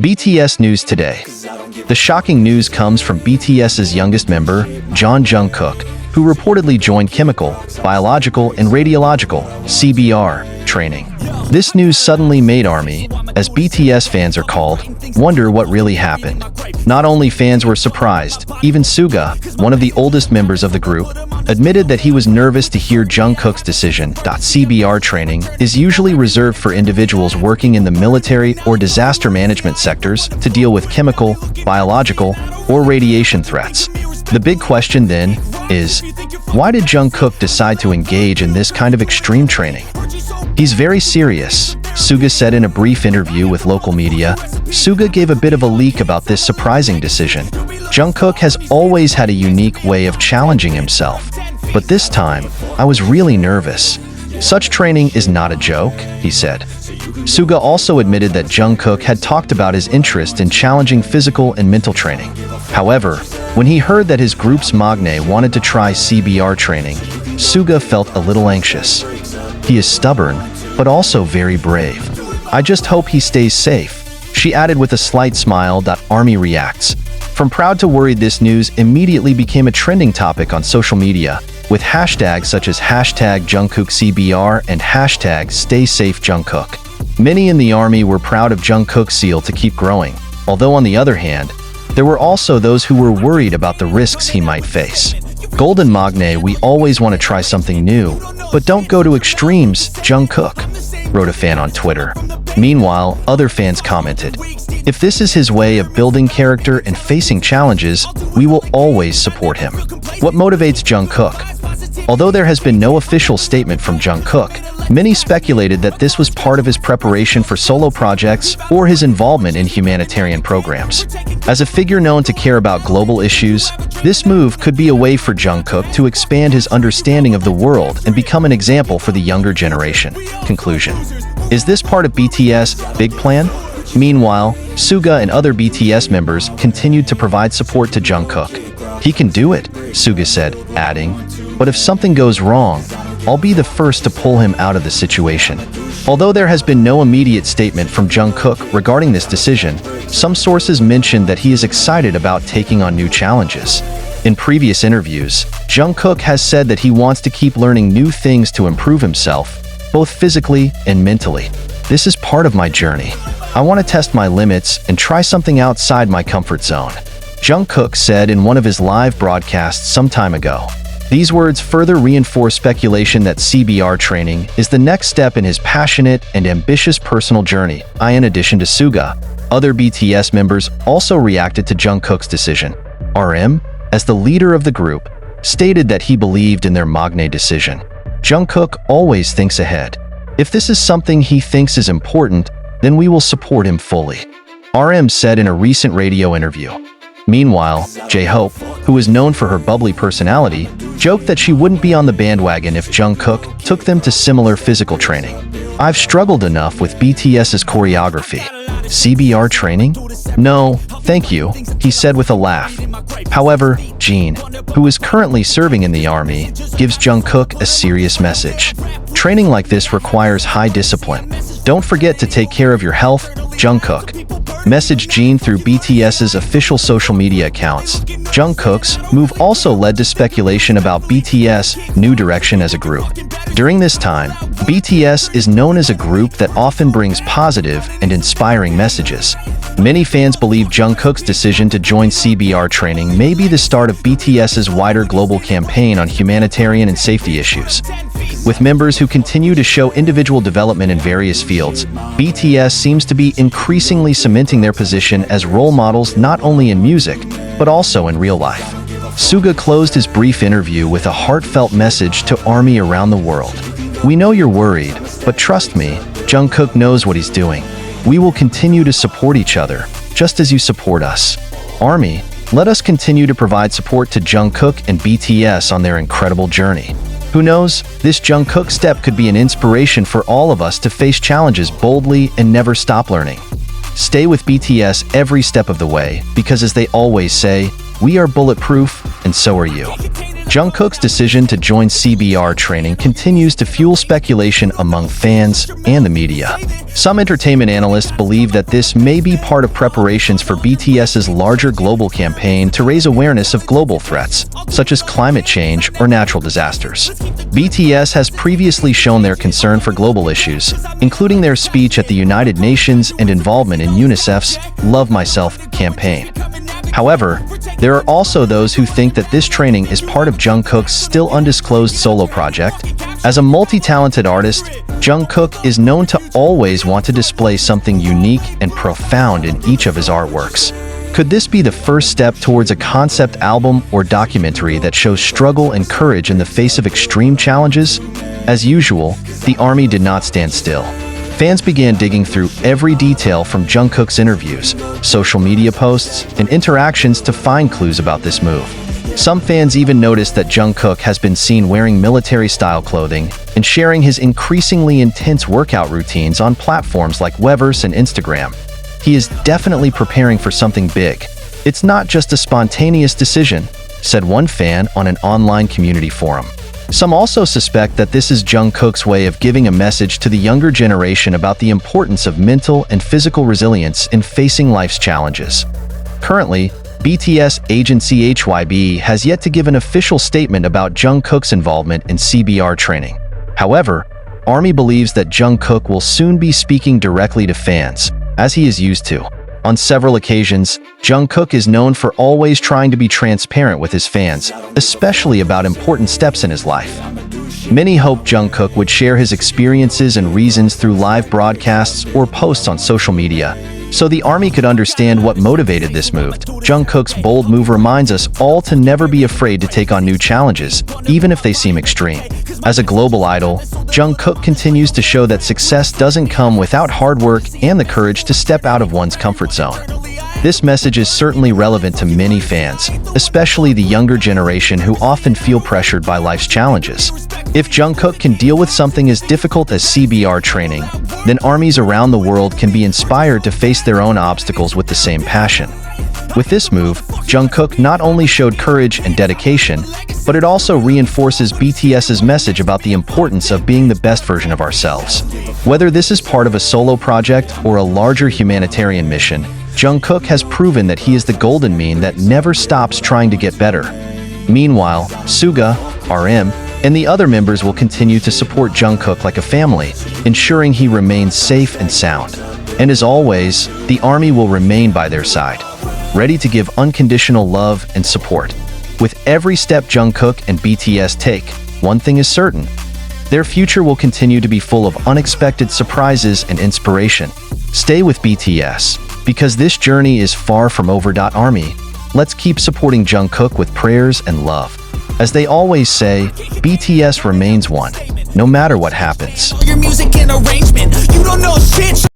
BTS News Today. The shocking news comes from BTS's youngest member, Jungkook, who reportedly joined chemical, biological, and radiological (CBR) training. This news suddenly made ARMY, as BTS fans are called, wonder what really happened. Not only fans were surprised, even Suga, one of the oldest members of the group, admitted that he was nervous to hear Jungkook's decision. CBR training is usually reserved for individuals working in the military or disaster management sectors to deal with chemical, biological, or radiation threats. The big question then is, why did Jungkook decide to engage in this kind of extreme training? He's very serious, Suga said in a brief interview with local media. Suga gave a bit of a leak about this surprising decision. Jungkook has always had a unique way of challenging himself. But this time, I was really nervous. Such training is not a joke, he said. Suga also admitted that Jungkook had talked about his interest in challenging physical and mental training. However, when he heard that his group's Magne wanted to try CBR training, Suga felt a little anxious. He is stubborn, but also very brave. I just hope he stays safe, she added with a slight smile. ARMY reacts. From proud to worried, this news immediately became a trending topic on social media, with hashtags such as #JungkookCBR and #StaySafeJungkook. Many in the ARMY were proud of Jungkook's zeal to keep growing, although on the other hand, there were also those who were worried about the risks he might face. Golden Magne, we always want to try something new, but don't go to extremes, Jungkook, wrote a fan on Twitter. Meanwhile, other fans commented, if this is his way of building character and facing challenges, we will always support him. What motivates Jungkook? Although there has been no official statement from Jungkook, many speculated that this was part of his preparation for solo projects or his involvement in humanitarian programs. As a figure known to care about global issues, this move could be a way for Jungkook to expand his understanding of the world and become an example for the younger generation. Conclusion. Is this part of BTS' big plan? Meanwhile, Suga and other BTS members continued to provide support to Jungkook. He can do it, Suga said, adding, but if something goes wrong, I'll be the first to pull him out of the situation. Although there has been no immediate statement from Jungkook regarding this decision, some sources mentioned that he is excited about taking on new challenges. In previous interviews, Jungkook has said that he wants to keep learning new things to improve himself, both physically and mentally. This is part of my journey. I want to test my limits and try something outside my comfort zone, Jungkook said in one of his live broadcasts some time ago. These words further reinforce speculation that CBR training is the next step in his passionate and ambitious personal journey. In addition to Suga, other BTS members also reacted to Jungkook's decision. RM, as the leader of the group, stated that he believed in their Magne decision. Jungkook always thinks ahead. If this is something he thinks is important, then we will support him fully, RM said in a recent radio interview. Meanwhile, J-Hope, who is known for her bubbly personality, joked that she wouldn't be on the bandwagon if Jungkook took them to similar physical training. I've struggled enough with BTS's choreography. CBR training? No, thank you, he said with a laugh. However, Jean, who is currently serving in the ARMY, gives Jungkook a serious message. Training like this requires high discipline. Don't forget to take care of your health, Jungkook messaged Jean through BTS's official social media accounts. Jungkook's move also led to speculation about BTS' new direction as a group. During this time, BTS is known as a group that often brings positive and inspiring messages. Many fans believe Jungkook's decision to join CBR training may be the start of BTS's wider global campaign on humanitarian and safety issues. With members who continue to show individual development in various fields, BTS seems to be increasingly cementing their position as role models not only in music, but also in real life. Suga closed his brief interview with a heartfelt message to ARMY around the world. We know you're worried, but trust me, Jungkook knows what he's doing. We will continue to support each other, just as you support us. ARMY, let us continue to provide support to Jungkook and BTS on their incredible journey. Who knows, this Jungkook step could be an inspiration for all of us to face challenges boldly and never stop learning. Stay with BTS every step of the way, because as they always say, we are bulletproof, and so are you. Jungkook's decision to join CBR training continues to fuel speculation among fans and the media. Some entertainment analysts believe that this may be part of preparations for BTS's larger global campaign to raise awareness of global threats, such as climate change or natural disasters. BTS has previously shown their concern for global issues, including their speech at the United Nations and involvement in UNICEF's Love Myself campaign. However, there are also those who think that this training is part of Jungkook's still undisclosed solo project. As a multi-talented artist, Jungkook is known to always want to display something unique and profound in each of his artworks. Could this be the first step towards a concept album or documentary that shows struggle and courage in the face of extreme challenges? As usual, the ARMY did not stand still. Fans began digging through every detail from Jungkook's interviews, social media posts, and interactions to find clues about this move. Some fans even noticed that Jungkook has been seen wearing military-style clothing and sharing his increasingly intense workout routines on platforms like Weverse and Instagram. He is definitely preparing for something big. It's not just a spontaneous decision, said one fan on an online community forum. Some also suspect that this is Jungkook's way of giving a message to the younger generation about the importance of mental and physical resilience in facing life's challenges. Currently, BTS agency HYB has yet to give an official statement about Jungkook's involvement in CBR training. However, ARMY believes that Jungkook will soon be speaking directly to fans, as he is used to. On several occasions, Jungkook is known for always trying to be transparent with his fans, especially about important steps in his life. Many hoped Jungkook would share his experiences and reasons through live broadcasts or posts on social media, so the ARMY could understand what motivated this move. Jungkook's bold move reminds us all to never be afraid to take on new challenges, even if they seem extreme. As a global idol, Jungkook continues to show that success doesn't come without hard work and the courage to step out of one's comfort zone. This message is certainly relevant to many fans, especially the younger generation who often feel pressured by life's challenges. If Jungkook can deal with something as difficult as CBR training, then armies around the world can be inspired to face their own obstacles with the same passion. With this move, Jungkook not only showed courage and dedication, but it also reinforces BTS's message about the importance of being the best version of ourselves. Whether this is part of a solo project or a larger humanitarian mission, Jungkook has proven that he is the golden mean that never stops trying to get better. Meanwhile, Suga, RM, and the other members will continue to support Jungkook like a family, ensuring he remains safe and sound. And as always, the ARMY will remain by their side, ready to give unconditional love and support. With every step Jungkook and BTS take, one thing is certain: their future will continue to be full of unexpected surprises and inspiration. Stay with BTS, because this journey is far from over. ARMY, let's keep supporting Jungkook with prayers and love. As they always say, BTS remains one, no matter what happens. Your music and arrangement, you don't know shit.